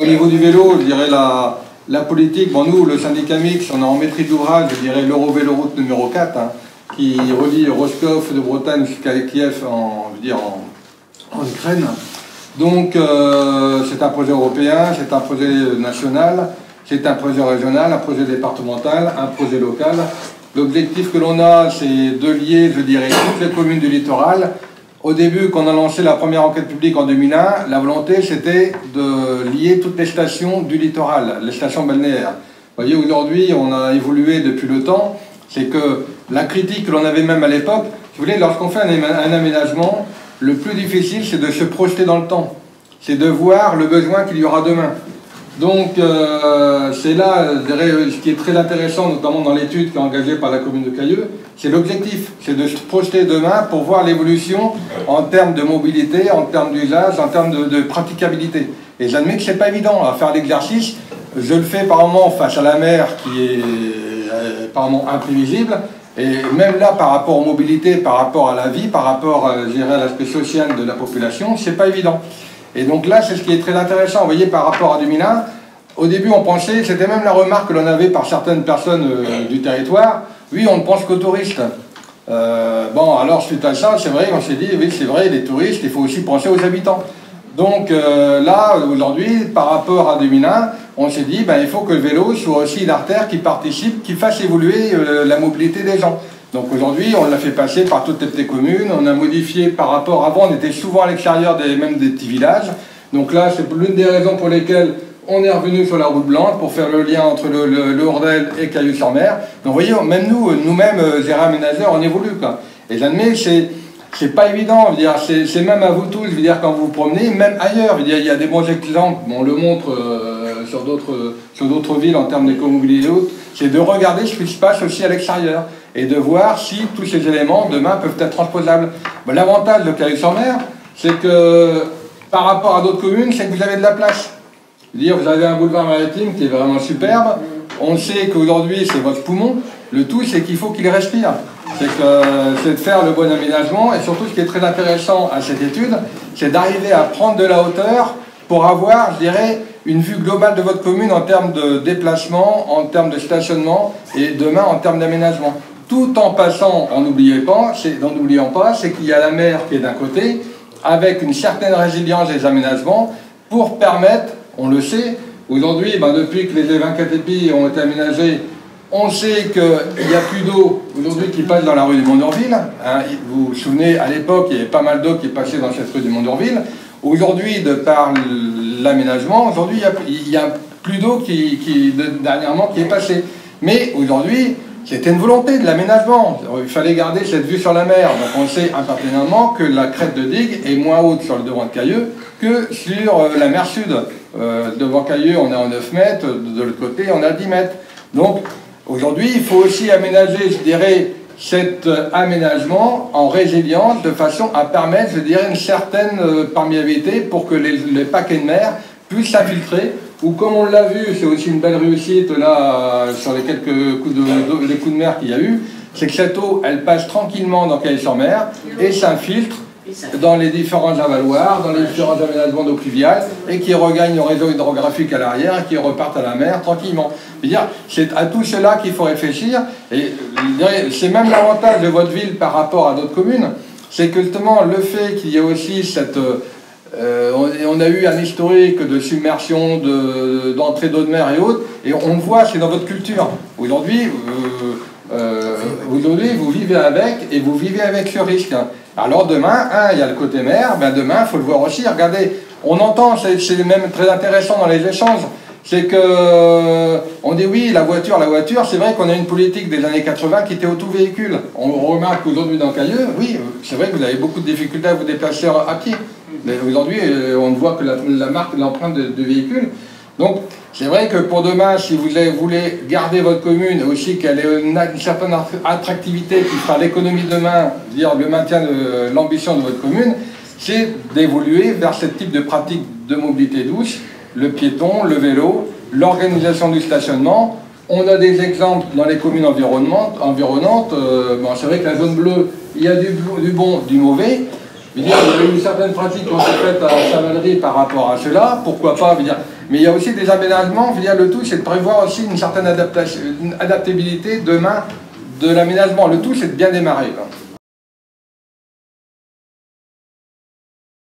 Au niveau du vélo, je dirais la politique, bon nous, le syndicat mixte, on est en maîtrise d'ouvrage, je dirais l'Euro-Véloroute numéro 4, hein, qui relie Roscoff de Bretagne jusqu'à Kiev en Ukraine. Donc c'est un projet européen, c'est un projet national, c'est un projet régional, un projet départemental, un projet local. L'objectif que l'on a, c'est de lier, je dirais, toutes les communes du littoral. Au début, quand on a lancé la première enquête publique en 2001, la volonté c'était de lier toutes les stations du littoral, les stations balnéaires. Vous voyez, aujourd'hui, on a évolué depuis le temps. C'est que la critique que l'on avait même à l'époque, si vous voulez, lorsqu'on fait un aménagement, le plus difficile, c'est de se projeter dans le temps. C'est de voir le besoin qu'il y aura demain. Donc, c'est là, ce qui est très intéressant, notamment dans l'étude qui est engagée par la commune de Cailleux, c'est l'objectif, c'est de se projeter demain pour voir l'évolution en termes de mobilité, en termes d'usage, en termes de praticabilité. Et j'admets que ce n'est pas évident à faire l'exercice. Je le fais par moment face à la mer qui est par moment imprévisible. Et même là, par rapport aux mobilités, par rapport à la vie, par rapport à l'aspect social de la population, c'est pas évident. Et donc là, c'est ce qui est très intéressant. Vous voyez, par rapport à 2001, au début, on pensait, c'était même la remarque que l'on avait par certaines personnes du territoire, oui, on ne pense qu'aux touristes. Bon, alors suite à ça, c'est vrai, on s'est dit, oui, c'est vrai, les touristes, il faut aussi penser aux habitants. Donc là, aujourd'hui, par rapport à 2001, on s'est dit, ben, il faut que le vélo soit aussi une artère qui participe, qui fasse évoluer la mobilité des gens. Donc aujourd'hui, on l'a fait passer par toutes les petites communes, on a modifié par rapport, avant on était souvent à l'extérieur même des petits villages. Donc là, c'est l'une des raisons pour lesquelles on est revenu sur la route blanche pour faire le lien entre le Hordel et Cailleux-sur-Mer. Donc vous voyez, même nous-mêmes, aménageurs, on évolue, quoi. Et j'admets, c'est pas évident, c'est même à vous tous, je veux dire, quand vous vous promenez, même ailleurs, il y a des bons exemples, on le montre sur d'autres villes en termes d'écomobilité et autres, c'est de regarder ce qui se passe aussi à l'extérieur et de voir si tous ces éléments demain peuvent être transposables. Bon, l'avantage de Cailleux-sur-Mer, c'est que par rapport à d'autres communes, c'est que vous avez de la place. Dire, vous avez un boulevard maritime qui est vraiment superbe, on sait qu'aujourd'hui c'est votre poumon, le tout c'est qu'il faut qu'il respire. C'est de faire le bon aménagement et surtout ce qui est très intéressant à cette étude, c'est d'arriver à prendre de la hauteur pour avoir, je dirais, une vue globale de votre commune en termes de déplacement, en termes de stationnement et demain en termes d'aménagement. Tout en passant, en n'oubliant pas, c'est qu'il y a la mer qui est d'un côté, avec une certaine résilience des aménagements pour permettre, on le sait, aujourd'hui, ben, depuis que les 24 épis ont été aménagés, on sait qu'il n'y a plus d'eau aujourd'hui qui passe dans la rue du Mont-d'Orville. Hein, vous vous souvenez, à l'époque, il y avait pas mal d'eau qui passait dans cette rue du Mont-d'Orville. Aujourd'hui, de par l'aménagement, aujourd'hui, il y a plus d'eau dernièrement qui est passée. Mais aujourd'hui, c'était une volonté de l'aménagement. Il fallait garder cette vue sur la mer. Donc on sait impertinemment que la crête de digue est moins haute sur le devant de Cailleux que sur la mer sud. Devant Cailleux, on est en 9 mètres, de l'autre côté, on est à 10 mètres. Donc aujourd'hui, il faut aussi aménager, je dirais, cet aménagement en résilience de façon à permettre, je dirais, une certaine perméabilité pour que les paquets de mer puissent s'infiltrer. Ou comme on l'a vu, c'est aussi une belle réussite là sur les quelques coups de mer qu'il y a eu, c'est que cette eau, elle passe tranquillement dans Cailleux-sur-Mer et s'infiltre dans les différents avaloirs, dans les différents aménagements d'eau pluviale et qui regagnent le réseau hydrographique à l'arrière et qui repartent à la mer tranquillement. C'est à tout cela qu'il faut réfléchir et c'est même l'avantage de votre ville par rapport à d'autres communes, c'est que justement le fait qu'il y ait aussi cette... on a eu un historique de submersion, d'entrée d'eau de mer et autres, et on le voit, c'est dans votre culture. Aujourd'hui, vous vivez avec, et vous vivez avec ce risque. Alors demain, il y a le côté mer, ben demain, il faut le voir aussi. Regardez, on entend, c'est même très intéressant dans les échanges, c'est que on dit oui, la voiture, c'est vrai qu'on a une politique des années 80 qui était au tout véhicule. On remarque aujourd'hui dans Cailleux, oui, c'est vrai que vous avez beaucoup de difficultés à vous déplacer à pied. Mais aujourd'hui, on voit que la marque, l'empreinte de véhicule. Donc, c'est vrai que pour demain, si vous voulez garder votre commune, aussi qu'elle ait une certaine attractivité qui fera l'économie de demain, dire le maintien de l'ambition de votre commune, c'est d'évoluer vers ce type de pratique de mobilité douce, le piéton, le vélo, l'organisation du stationnement. On a des exemples dans les communes environnantes. Bon, c'est vrai que la zone bleue, il y a du bon, du mauvais. Il y a eu une certaine pratique qui s'est faite à Saint-Valery par rapport à cela. Pourquoi pas Mais il y a aussi des aménagements, le tout c'est de prévoir aussi une certaine adaptabilité demain de l'aménagement. Le tout c'est de bien démarrer. Quoi.